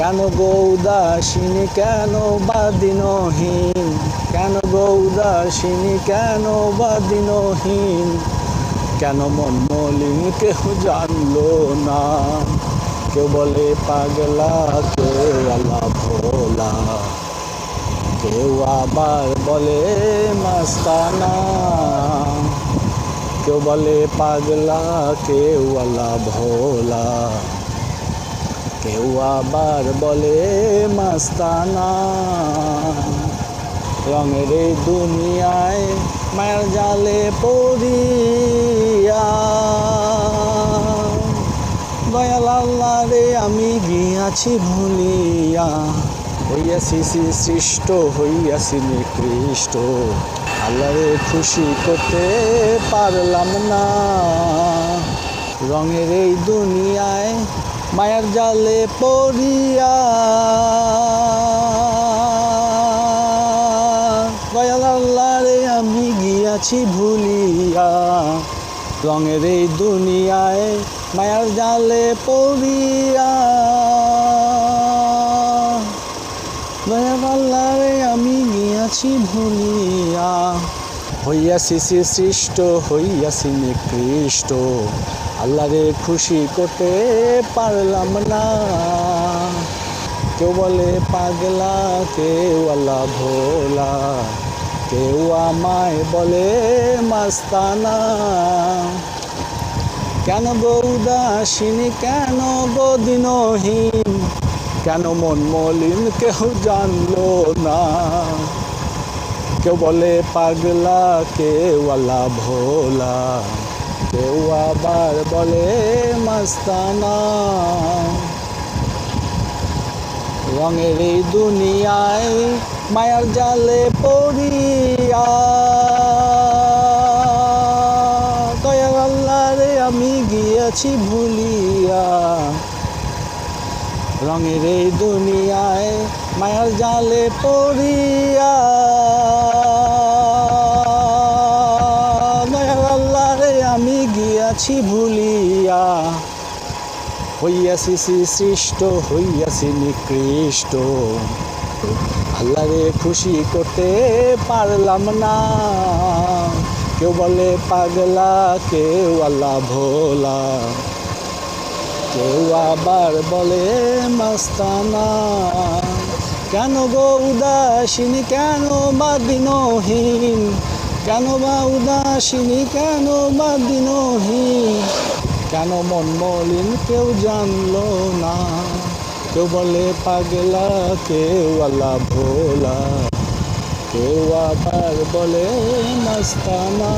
কেন গো উদাসিনী, কেন বা দিনহীন, কেন গো উদাসিনী, কেন বা দিনহীন, কেন মন মলিন কেউ জানলো না। কেউ বলে পাগলা, কেউ আল্লাহ ভোলা, কেউ আবার বলে মাস্তানা। কেউ বলে পাগলা, কেউ আল্লাহ ভোলা, কেউ আবার বলে মাস্তানা। রঙের এই দুনিয়ায় মায়ার জালে পড়িয়া, দয়াল আল্লাহ রে আমি গিয়াছি ভুলিয়া। হইয়াছি সৃষ্ট, হইয়াছি নিকৃষ্ট, আল্লাহরে খুশি করতে পারলাম না। রঙের এই দুনিয়ায় মায়ার জালে পড়িয়া, দয়াল আল্লাহ রে আমি গিয়াছি ভুলিয়া। রঙের এই দুনিয়ায় মায়ার জালে পড়িয়া, দয়াল আল্লাহ রে আমি গিয়াছি ভুলিয়া। হইয়াছি সৃষ্ট, হইয়াছি নিকৃষ্ট, আল্লাহরে খুশি করতে পারলাম না। কেউ বলে পাগলা, কেউ আল্লাহ ভোলা, কেউ আমায় বলে মাস্তানা। কেন গো উদাসিনী, কেন গো দিনহীন, কেন মন মলিন কেউ জানলো না। কেউ বলে পাগলা, কেউ আল্লাহ ভোলা, কেউ আবার বলে মাস্তানা। রঙের এই দুনিয়ায় মায়ার জালে পড়িয়া, দয়াল আল্লাহ রে আমি গিয়াছি ভুলিয়া। রঙের এই দুনিয়ায় মায়ার জালে পড়িয়া, দয়াল আল্লাহ রে আমি গিয়াছি ভুলিয়া। হইয়াছি সৃষ্ট, হইয়াছি নিকৃষ্ট, আল্লাহরে খুশি করতে পারলাম না। কেউ বলে পাগলা, কেউ আল্লাহ ভোলা, কেউ আবার বলে মাস্তানা। কেন গো উদাসিনী, কেন বা দিনহীন, কেন বা উদাসিনী, কেন বা দিনহীন, কেন মন মলিন কেউ জানলো না। কেউ বলে পাগলা, কেউ আল্লাহ ভোলা, কেউ আবার বলে মাস্তানা।